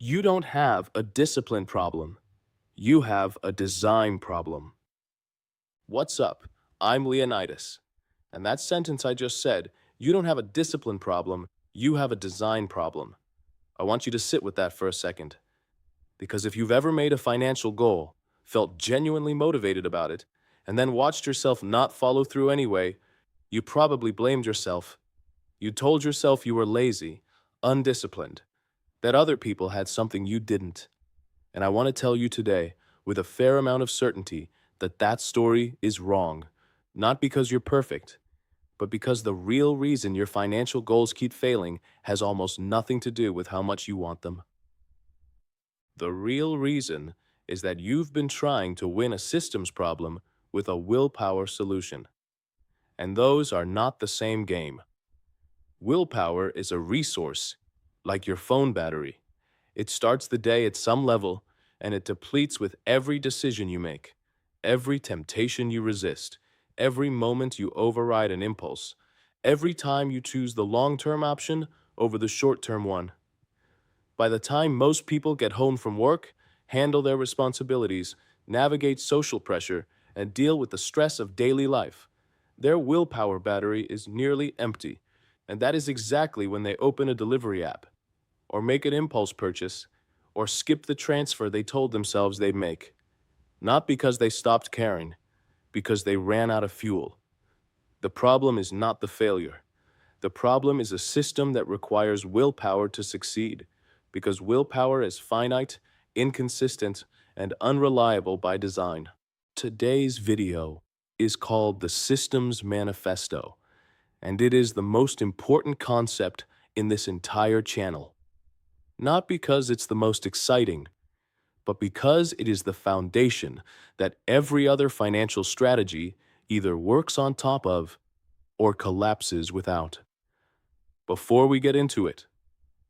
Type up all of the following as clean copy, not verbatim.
You don't have a discipline problem. You have a design problem. What's up? I'm Leonidas. And that sentence I just said, you don't have a discipline problem, you have a design problem. I want you to sit with that for a second. Because if you've ever made a financial goal, felt genuinely motivated about it, and then watched yourself not follow through anyway, you probably blamed yourself. You told yourself you were lazy, undisciplined, that other people had something you didn't. And I want to tell you today, with a fair amount of certainty, that that story is wrong. Not because you're perfect, but because the real reason your financial goals keep failing has almost nothing to do with how much you want them. The real reason is that you've been trying to win a systems problem with a willpower solution. And those are not the same game. Willpower is a resource, like your phone battery. It starts the day at some level, and it depletes with every decision you make, every temptation you resist, every moment you override an impulse, every time you choose the long-term option over the short-term one. By the time most people get home from work, handle their responsibilities, navigate social pressure, and deal with the stress of daily life, their willpower battery is nearly empty, and that is exactly when they open a delivery app, or make an impulse purchase, or skip the transfer they told themselves they'd make. Not because they stopped caring, because they ran out of fuel. The problem is not the failure. The problem is a system that requires willpower to succeed, because willpower is finite, inconsistent, and unreliable by design. Today's video is called the Systems Manifesto, and it is the most important concept in this entire channel. Not because it's the most exciting, but because it is the foundation that every other financial strategy either works on top of or collapses without. Before we get into it,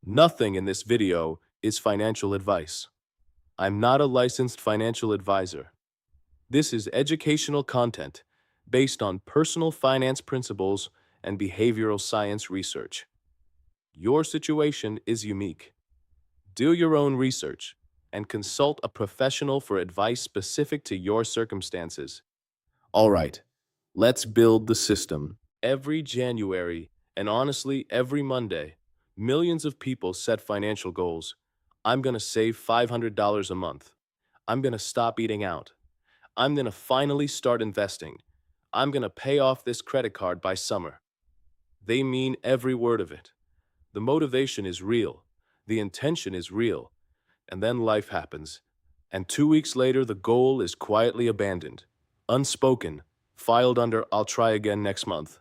nothing in this video is financial advice. I'm not a licensed financial advisor. This is educational content based on personal finance principles and behavioral science research. Your situation is unique. Do your own research and consult a professional for advice specific to your circumstances. All right, let's build the system. Every January, and honestly every Monday, millions of people set financial goals. I'm going to save $500 a month. I'm going to stop eating out. I'm going to finally start investing. I'm going to pay off this credit card by summer. They mean every word of it. The motivation is real. The intention is real. And then life happens. And 2 weeks later, the goal is quietly abandoned, unspoken, filed under "I'll try again next month."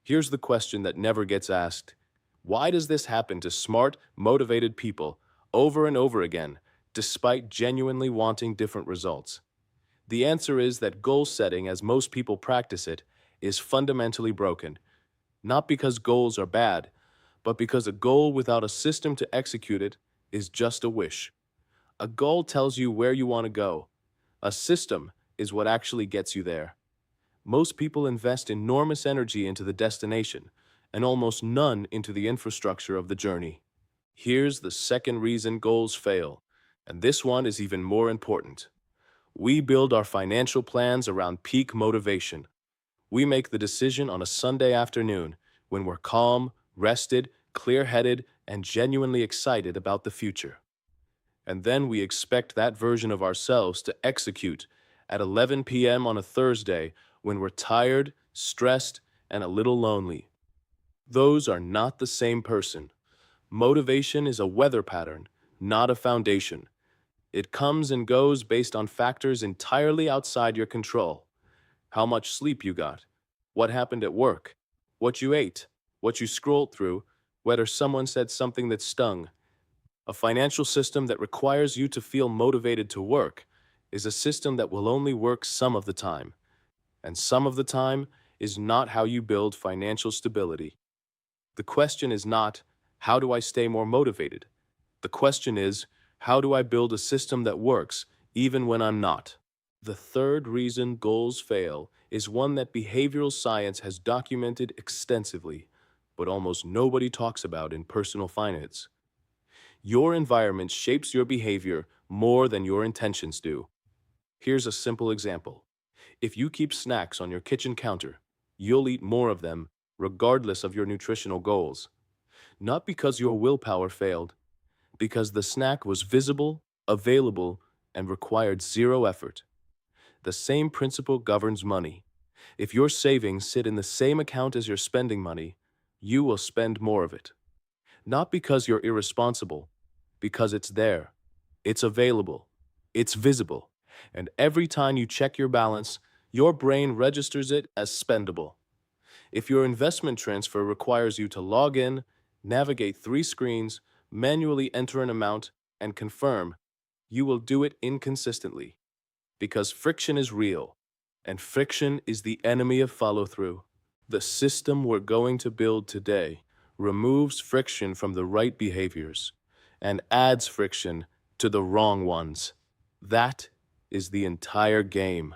Here's the question that never gets asked. Why does this happen to smart, motivated people over and over again, despite genuinely wanting different results? The answer is that goal setting, as most people practice it, is fundamentally broken. Not because goals are bad, but because a goal without a system to execute it is just a wish. A goal tells you where you want to go. A system is what actually gets you there. Most people invest enormous energy into the destination and almost none into the infrastructure of the journey. Here's the second reason goals fail, and this one is even more important. We build our financial plans around peak motivation. We make the decision on a Sunday afternoon when we're calm, rested, clear-headed, and genuinely excited about the future. And then we expect that version of ourselves to execute at 11 p.m. on a Thursday when we're tired, stressed, and a little lonely. Those are not the same person. Motivation is a weather pattern, not a foundation. It comes and goes based on factors entirely outside your control. How much sleep you got, what happened at work, what you ate, what you scrolled through, whether someone said something that stung. A financial system that requires you to feel motivated to work is a system that will only work some of the time. And some of the time is not how you build financial stability. The question is not, how do I stay more motivated? The question is, how do I build a system that works even when I'm not? The third reason goals fail is one that behavioral science has documented extensively, but almost nobody talks about in personal finance. Your environment shapes your behavior more than your intentions do. Here's a simple example. If you keep snacks on your kitchen counter, you'll eat more of them regardless of your nutritional goals. Not because your willpower failed, because the snack was visible, available, and required zero effort. The same principle governs money. If your savings sit in the same account as your spending money, you will spend more of it. Not because you're irresponsible, because it's there, it's available, it's visible, and every time you check your balance, your brain registers it as spendable. If your investment transfer requires you to log in, navigate 3 screens, manually enter an amount, and confirm, you will do it inconsistently. Because friction is real, and friction is the enemy of follow-through. The system we're going to build today removes friction from the right behaviors and adds friction to the wrong ones. That is the entire game.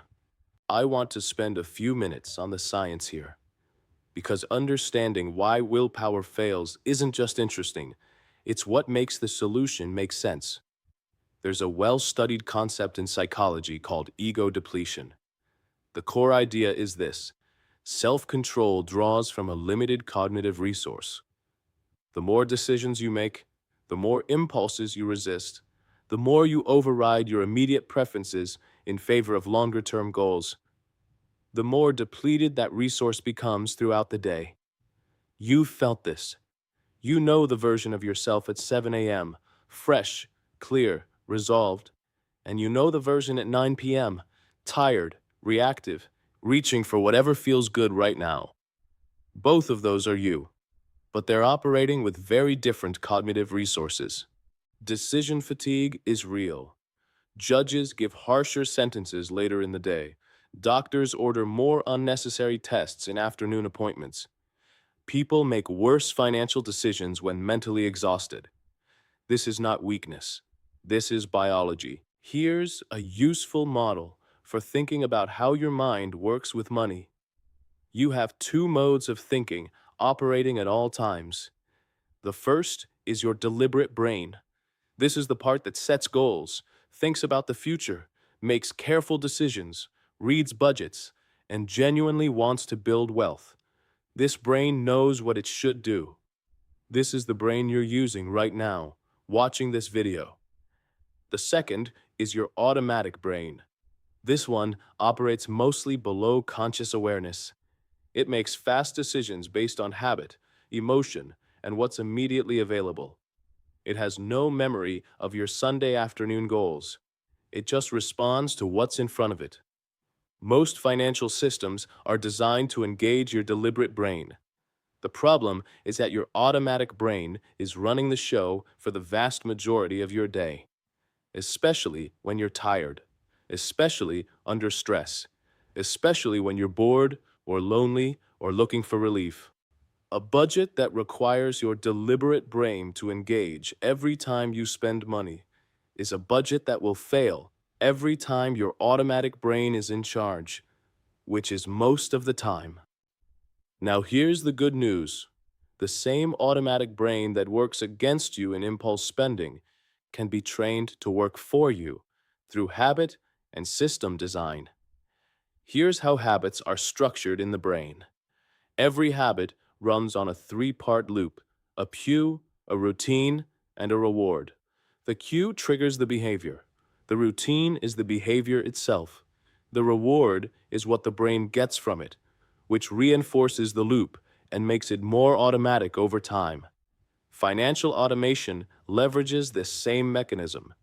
I want to spend a few minutes on the science here, because understanding why willpower fails isn't just interesting, it's what makes the solution make sense. There's a well-studied concept in psychology called ego depletion. The core idea is this: self-control draws from a limited cognitive resource. The more decisions you make, the more impulses you resist, the more you override your immediate preferences in favor of longer-term goals, the more depleted that resource becomes throughout the day. You've felt this. You know the version of yourself at 7 a.m., fresh, clear, resolved, and you know the version at 9 p.m., tired, reactive, reaching for whatever feels good right now. Both of those are you, but they're operating with very different cognitive resources. Decision fatigue is real. Judges give harsher sentences later in the day. Doctors order more unnecessary tests in afternoon appointments. People make worse financial decisions when mentally exhausted. This is not weakness. This is biology. Here's a useful model for thinking about how your mind works with money. You have 2 modes of thinking operating at all times. The first is your deliberate brain. This is the part that sets goals, thinks about the future, makes careful decisions, reads budgets, and genuinely wants to build wealth. This brain knows what it should do. This is the brain you're using right now, watching this video. The second is your automatic brain. This one operates mostly below conscious awareness. It makes fast decisions based on habit, emotion, and what's immediately available. It has no memory of your Sunday afternoon goals. It just responds to what's in front of it. Most financial systems are designed to engage your deliberate brain. The problem is that your automatic brain is running the show for the vast majority of your day, especially when you're tired, especially under stress, especially when you're bored or lonely or looking for relief. A budget that requires your deliberate brain to engage every time you spend money is a budget that will fail every time your automatic brain is in charge, which is most of the time. Now here's the good news. The same automatic brain that works against you in impulse spending can be trained to work for you through habit and system design. Here's how habits are structured in the brain. Every habit runs on a 3-part loop: a cue, a routine, and a reward. The cue triggers the behavior. The routine is the behavior itself. The reward is what the brain gets from it, which reinforces the loop and makes it more automatic over time. Financial automation leverages this same mechanism.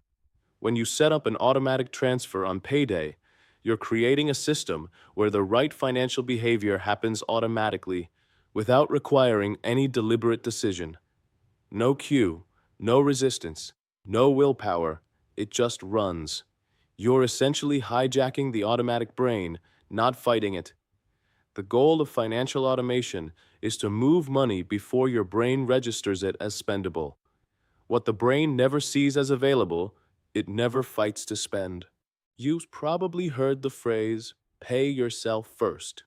When you set up an automatic transfer on payday, you're creating a system where the right financial behavior happens automatically without requiring any deliberate decision. No cue, no resistance, no willpower, it just runs. You're essentially hijacking the automatic brain, not fighting it. The goal of financial automation is to move money before your brain registers it as spendable. What the brain never sees as available, it never fights to spend. You've probably heard the phrase, pay yourself first.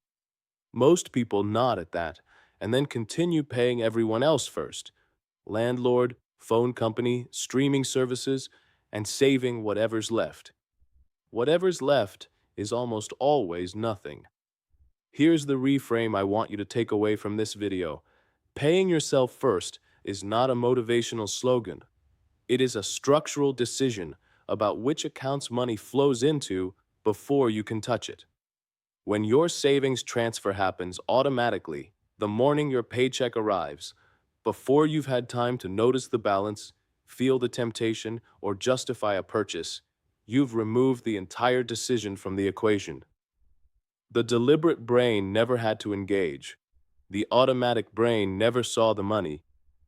Most people nod at that and then continue paying everyone else first: landlord, phone company, streaming services, and saving whatever's left. Whatever's left is almost always nothing. Here's the reframe I want you to take away from this video. Paying yourself first is not a motivational slogan. It is a structural decision about which accounts money flows into before you can touch it. When your savings transfer happens automatically, the morning your paycheck arrives, before you've had time to notice the balance, feel the temptation, or justify a purchase, you've removed the entire decision from the equation. The deliberate brain never had to engage. The automatic brain never saw the money.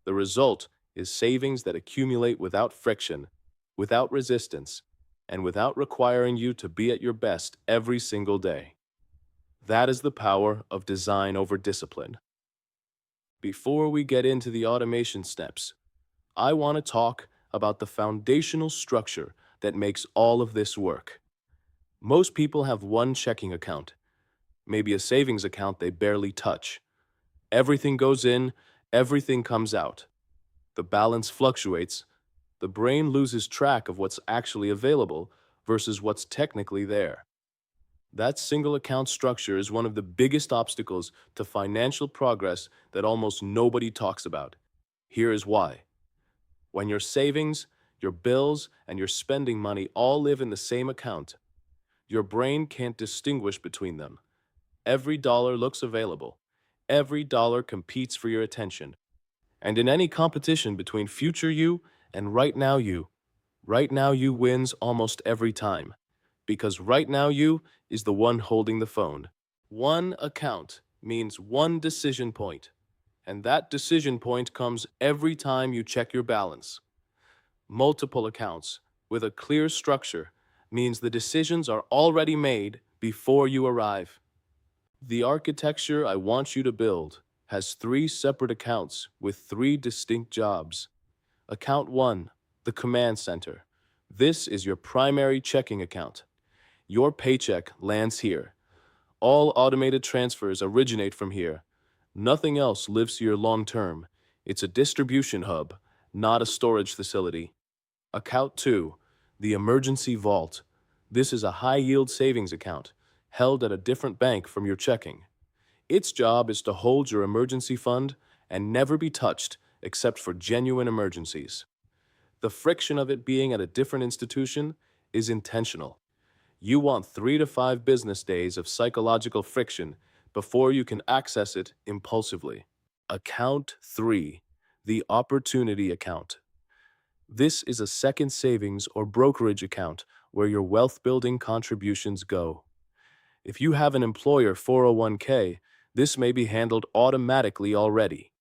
The result is savings that accumulate without friction, without resistance, and without requiring you to be at your best every single day. That is the power of design over discipline. Before we get into the automation steps, I want to talk about the foundational structure that makes all of this work. Most people have one checking account, maybe a savings account they barely touch. Everything goes in, everything comes out. The balance fluctuates. The brain loses track of what's actually available versus what's technically there. That single account structure is one of the biggest obstacles to financial progress that almost nobody talks about. Here is why. When your savings, your bills, and your spending money all live in the same account, your brain can't distinguish between them. Every dollar looks available. Every dollar competes for your attention. And in any competition between future you and right now you wins almost every time. Because right now you is the one holding the phone. One account means one decision point. And that decision point comes every time you check your balance. Multiple accounts with a clear structure means the decisions are already made before you arrive. The architecture I want you to build has 3 separate accounts with 3 distinct jobs. Account 1, the command center. This is your primary checking account. Your paycheck lands here. All automated transfers originate from here. Nothing else lives here long term. It's a distribution hub, not a storage facility. Account 2, the emergency vault. This is a high-yield savings account, held at a different bank from your checking. Its job is to hold your emergency fund and never be touched except for genuine emergencies. The friction of it being at a different institution is intentional. You want 3 to 5 business days of psychological friction before you can access it impulsively. Account 3, the opportunity account. This is a second savings or brokerage account where your wealth-building contributions go. If you have an employer 401k, this may be handled automatically already.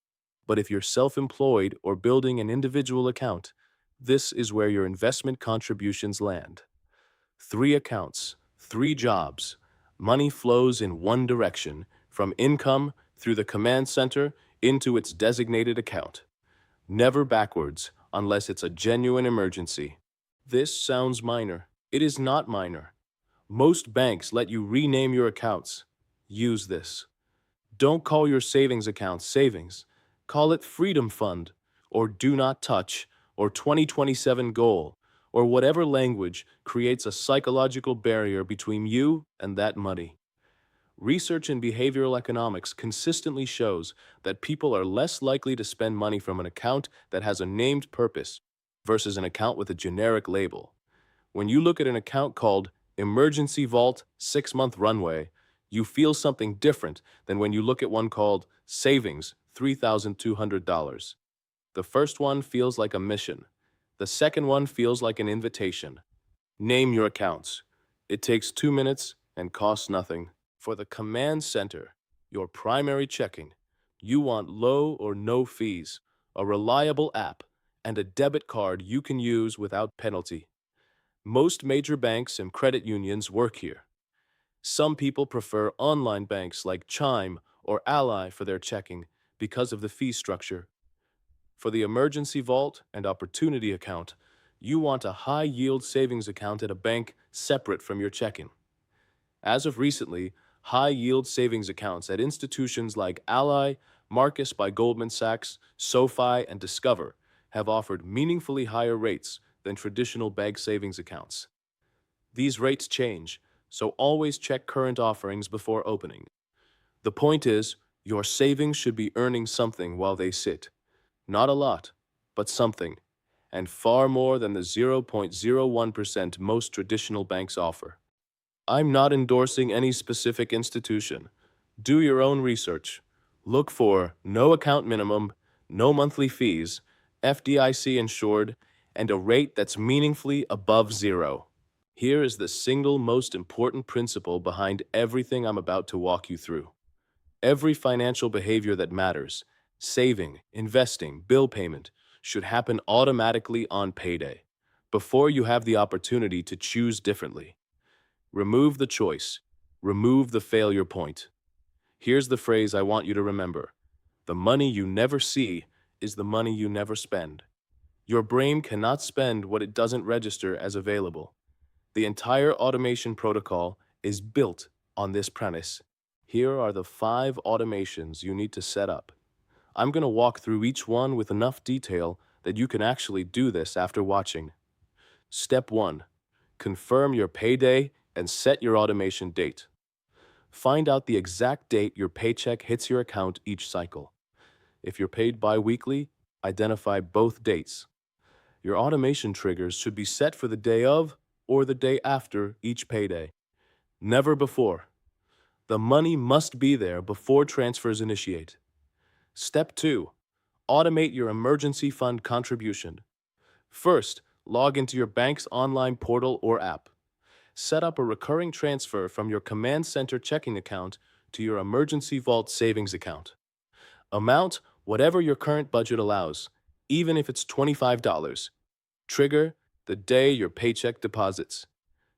But if you're self-employed or building an individual account, this is where your investment contributions land. 3 accounts, 3 jobs. Money flows in one direction, from income through the command center into its designated account. Never backwards, unless it's a genuine emergency. This sounds minor. It is not minor. Most banks let you rename your accounts. Use this. Don't call your savings account savings. Call it Freedom Fund, or Do Not Touch, or 2027 Goal, or whatever language creates a psychological barrier between you and that money. Research in behavioral economics consistently shows that people are less likely to spend money from an account that has a named purpose versus an account with a generic label. When you look at an account called Emergency Vault 6-month Runway, you feel something different than when you look at one called Savings $3,200. The first one feels like a mission. The second one feels like an invitation. Name your accounts. It takes 2 minutes and costs nothing. For the command center, your primary checking, you want low or no fees, a reliable app, and a debit card you can use without penalty. Most major banks and credit unions work here. Some people prefer online banks like Chime or Ally for their checking because of the fee structure. For the emergency vault and opportunity account, you want a high-yield savings account at a bank separate from your checking. As of recently, high-yield savings accounts at institutions like Ally, Marcus by Goldman Sachs, SoFi, and Discover have offered meaningfully higher rates than traditional bank savings accounts. These rates change, so always check current offerings before opening. The point is, your savings should be earning something while they sit. Not a lot, but something, and far more than the 0.01% most traditional banks offer. I'm not endorsing any specific institution. Do your own research. Look for no account minimum, no monthly fees, FDIC insured, and a rate that's meaningfully above zero. Here is the single most important principle behind everything I'm about to walk you through. Every financial behavior that matters, saving, investing, bill payment, should happen automatically on payday, before you have the opportunity to choose differently. Remove the choice. Remove the failure point. Here's the phrase I want you to remember. The money you never see is the money you never spend. Your brain cannot spend what it doesn't register as available. The entire automation protocol is built on this premise. Here are the 5 automations you need to set up. I'm going to walk through each one with enough detail that you can actually do this after watching. Step 1. Confirm your payday and set your automation date. Find out the exact date your paycheck hits your account each cycle. If you're paid bi-weekly, identify both dates. Your automation triggers should be set for the day of or the day after each payday. Never before. The money must be there before transfers initiate. Step 2. Automate your emergency fund contribution. First, log into your bank's online portal or app. Set up a recurring transfer from your Command Center checking account to your emergency vault savings account. Amount, whatever your current budget allows, even if it's $25. Trigger, the day your paycheck deposits.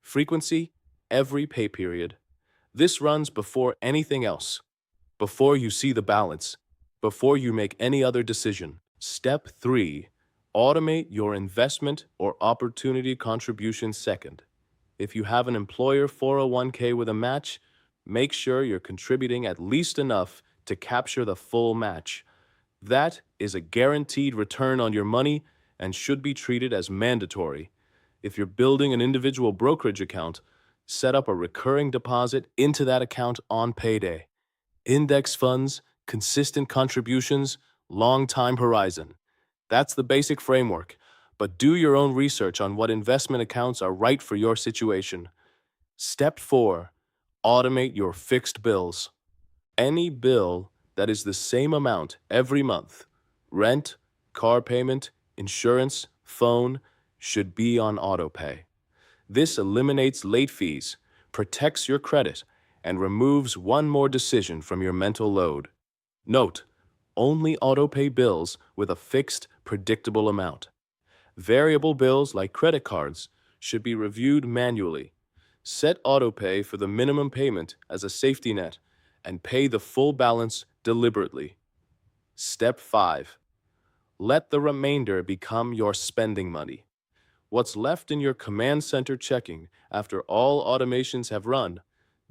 Frequency, every pay period. This runs before anything else. Before you see the balance. Before you make any other decision. Step 3. Automate your investment or opportunity contribution second. If you have an employer 401k with a match, make sure you're contributing at least enough to capture the full match. That is a guaranteed return on your money and should be treated as mandatory. If you're building an individual brokerage account, set up a recurring deposit into that account on payday. Index funds, consistent contributions, long time horizon. That's the basic framework, but do your own research on what investment accounts are right for your situation. Step 4. Automate your fixed bills. Any bill that is the same amount every month, rent, car payment, insurance, phone, should be on autopay. This eliminates late fees, protects your credit, and removes one more decision from your mental load. Note, only autopay bills with a fixed, predictable amount. Variable bills like credit cards should be reviewed manually. Set autopay for the minimum payment as a safety net and pay the full balance deliberately. Step 5. Let the remainder become your spending money. What's left in your command center checking after all automations have run,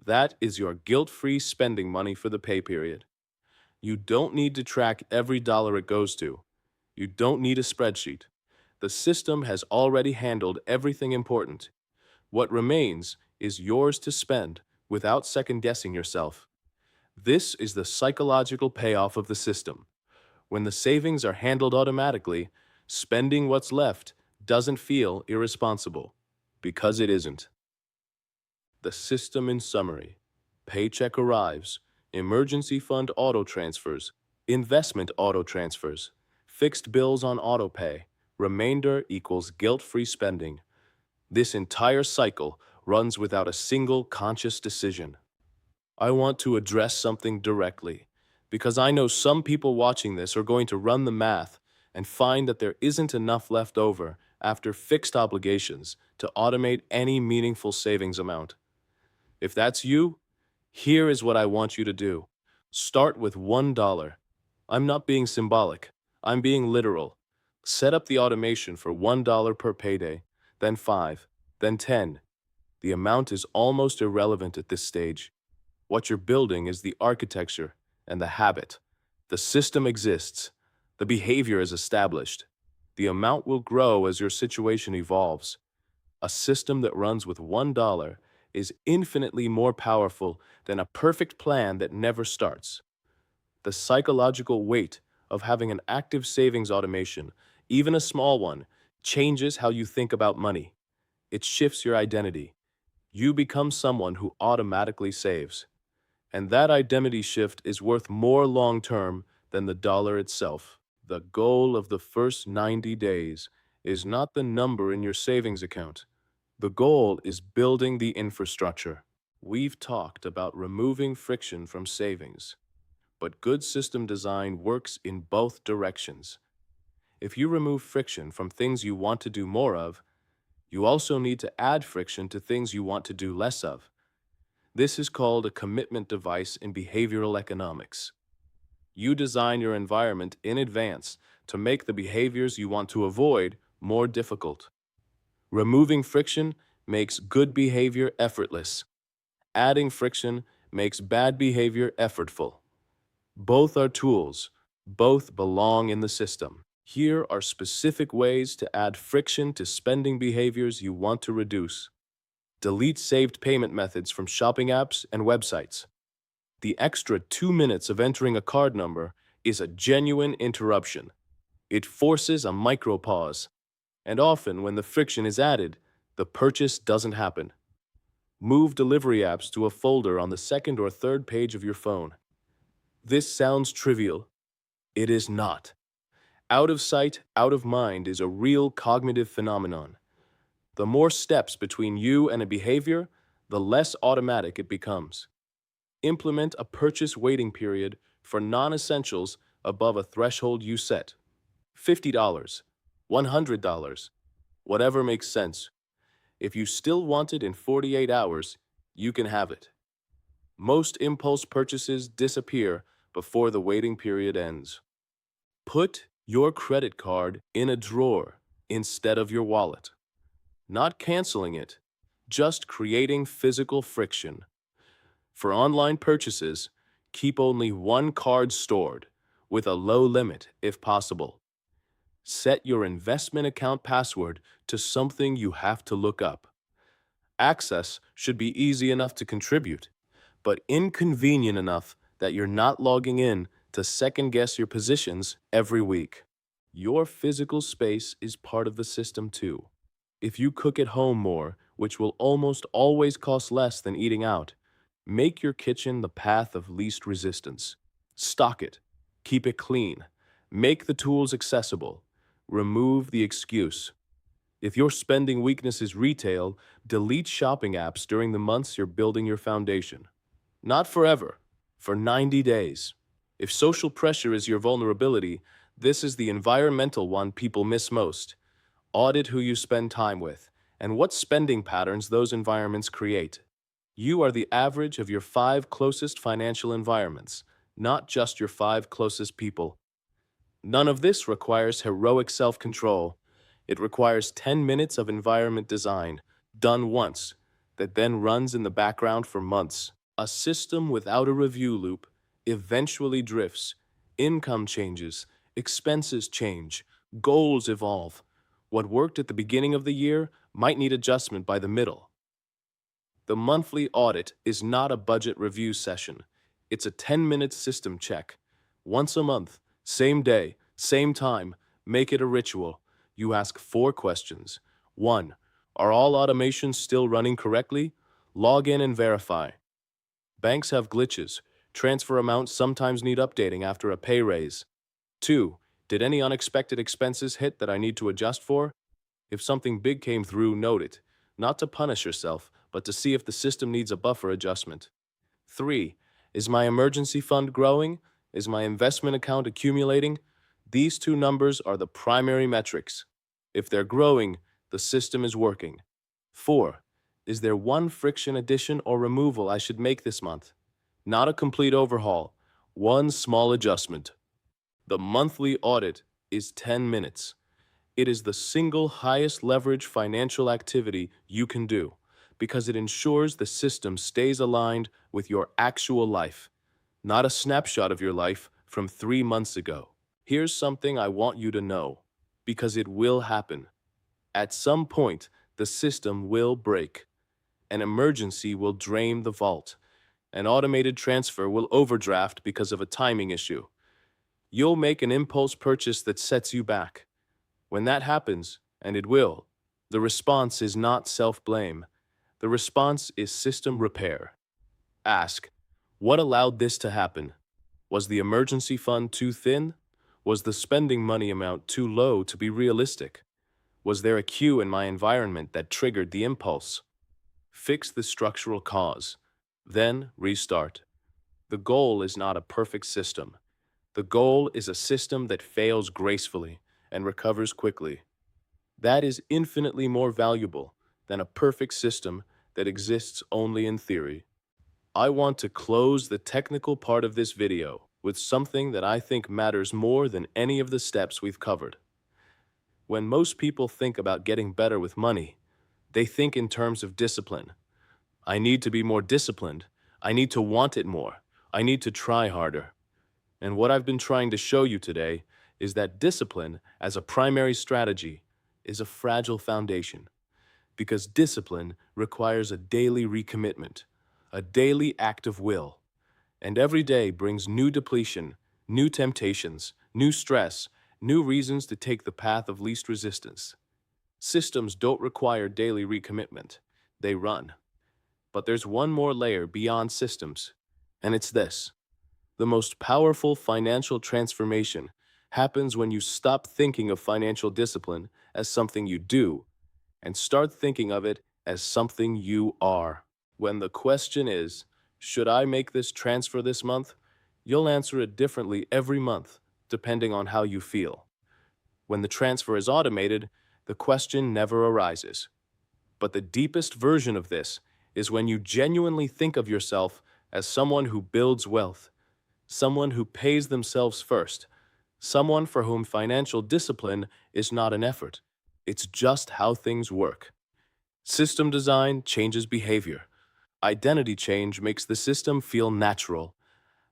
that is your guilt-free spending money for the pay period. You don't need to track every dollar it goes to. You don't need a spreadsheet. The system has already handled everything important. What remains is yours to spend without second-guessing yourself. This is the psychological payoff of the system. When the savings are handled automatically, spending what's left doesn't feel irresponsible, because it isn't. The system in summary: paycheck arrives, emergency fund auto transfers, investment auto transfers, fixed bills on autopay, remainder equals guilt-free spending. This entire cycle runs without a single conscious decision. I want to address something directly, because I know some people watching this are going to run the math and find that there isn't enough left over after fixed obligations to automate any meaningful savings amount. If that's you, here is what I want you to do. Start with $1. I'm not being symbolic. I'm being literal. Set up the automation for $1 per payday, then 5, then 10. The amount is almost irrelevant at this stage. What you're building is the architecture and the habit. The system exists. The behavior is established. The amount will grow as your situation evolves. A system that runs with $1 is infinitely more powerful than a perfect plan that never starts. The psychological weight of having an active savings automation, even a small one, changes how you think about money. It shifts your identity. You become someone who automatically saves. And that identity shift is worth more long term than the dollar itself. The goal of the first 90 days is not the number in your savings account. The goal is building the infrastructure. We've talked about removing friction from savings, but good system design works in both directions. If you remove friction from things you want to do more of, you also need to add friction to things you want to do less of. This is called a commitment device in behavioral economics. You design your environment in advance to make the behaviors you want to avoid more difficult. Removing friction makes good behavior effortless. Adding friction makes bad behavior effortful. Both are tools. Both belong in the system. Here are specific ways to add friction to spending behaviors you want to reduce. Delete saved payment methods from shopping apps and websites. The extra 2 minutes of entering a card number is a genuine interruption. It forces a micro-pause, and often when the friction is added, the purchase doesn't happen. Move delivery apps to a folder on the second or third page of your phone. This sounds trivial. It is not. Out of sight, out of mind is a real cognitive phenomenon. The more steps between you and a behavior, the less automatic it becomes. Implement a purchase waiting period for non-essentials above a threshold you set. $50, $100, whatever makes sense. If you still want it in 48 hours, you can have it. Most impulse purchases disappear before the waiting period ends. Put your credit card in a drawer instead of your wallet. Not canceling it, just creating physical friction. For online purchases, keep only one card stored, with a low limit if possible. Set your investment account password to something you have to look up. Access should be easy enough to contribute, but inconvenient enough that you're not logging in to second-guess your positions every week. Your physical space is part of the system too. If you cook at home more, which will almost always cost less than eating out, make your kitchen the path of least resistance. Stock it. Keep it clean. Make the tools accessible. Remove the excuse. If your spending weakness is retail, delete shopping apps during the months you're building your foundation. Not forever, for 90 days. If social pressure is your vulnerability, this is the environmental one people miss most. Audit who you spend time with and what spending patterns those environments create. You are the average of your 5 closest financial environments, not just your 5 closest people. None of this requires heroic self-control. It requires 10 minutes of environment design, done once, that then runs in the background for months. A system without a review loop eventually drifts. Income changes, expenses change, goals evolve. What worked at the beginning of the year might need adjustment by the middle. The monthly audit is not a budget review session. It's a 10-minute system check. Once a month, same day, same time, make it a ritual. You ask 4 questions. 1. Are all automations still running correctly? Log in and verify. Banks have glitches. Transfer amounts sometimes need updating after a pay raise. 2. Did any unexpected expenses hit that I need to adjust for? If something big came through, note it. Not to punish yourself, but to see if the system needs a buffer adjustment. 3. Is my emergency fund growing? Is my investment account accumulating? These 2 numbers are the primary metrics. If they're growing, the system is working. 4. Is there one friction addition or removal I should make this month? Not a complete overhaul, one small adjustment. The monthly audit is 10 minutes. It is the single highest leverage financial activity you can do because it ensures the system stays aligned with your actual life, not a snapshot of your life from 3 months ago. Here's something I want you to know. because it will happen. At some point, the system will break. An emergency will drain the vault. An automated transfer will overdraft because of a timing issue. You'll make an impulse purchase that sets you back. When that happens, and it will, the response is not self-blame. The response is system repair. Ask, what allowed this to happen? Was the emergency fund too thin? Was the spending money amount too low to be realistic? Was there a cue in my environment that triggered the impulse? Fix the structural cause, then restart. The goal is not a perfect system. The goal is a system that fails gracefully and recovers quickly. That is infinitely more valuable than a perfect system that exists only in theory. I want to close the technical part of this video with something that I think matters more than any of the steps we've covered. When most people think about getting better with money, they think in terms of discipline. I need to be more disciplined. I need to want it more. I need to try harder. And what I've been trying to show you today is that discipline as a primary strategy is a fragile foundation, because discipline requires a daily recommitment, a daily act of will, and every day brings new depletion, new temptations, new stress, new reasons to take the path of least resistance. Systems don't require daily recommitment, they run. But there's one more layer beyond systems, and it's this. The most powerful financial transformation happens when you stop thinking of financial discipline as something you do and start thinking of it as something you are. When the question is, should I make this transfer this month? You'll answer it differently every month, depending on how you feel. When the transfer is automated, the question never arises. But the deepest version of this is when you genuinely think of yourself as someone who builds wealth, someone who pays themselves first, someone for whom financial discipline is not an effort. It's just how things work. System design changes behavior. Identity change makes the system feel natural.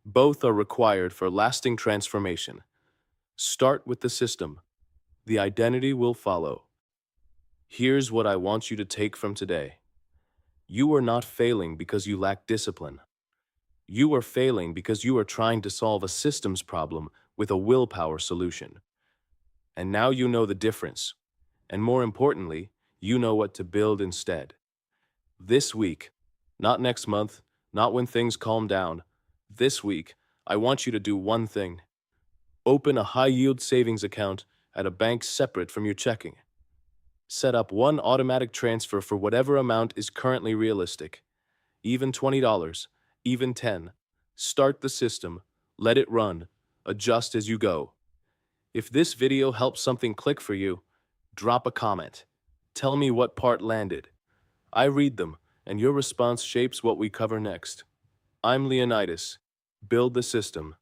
Both are required for lasting transformation. Start with the system. The identity will follow. Here's what I want you to take from today. You are not failing because you lack discipline. You are failing because you are trying to solve a systems problem with a willpower solution. And now you know the difference. And more importantly, you know what to build instead. This week, not next month, not when things calm down. This week, I want you to do one thing. Open a high-yield savings account at a bank separate from your checking. Set up one automatic transfer for whatever amount is currently realistic. Even $20, even $10. Start the system, let it run, adjust as you go. If this video helps something click for you, drop a comment. Tell me what part landed. I read them, and your response shapes what we cover next. I'm Leonidas. Build the system.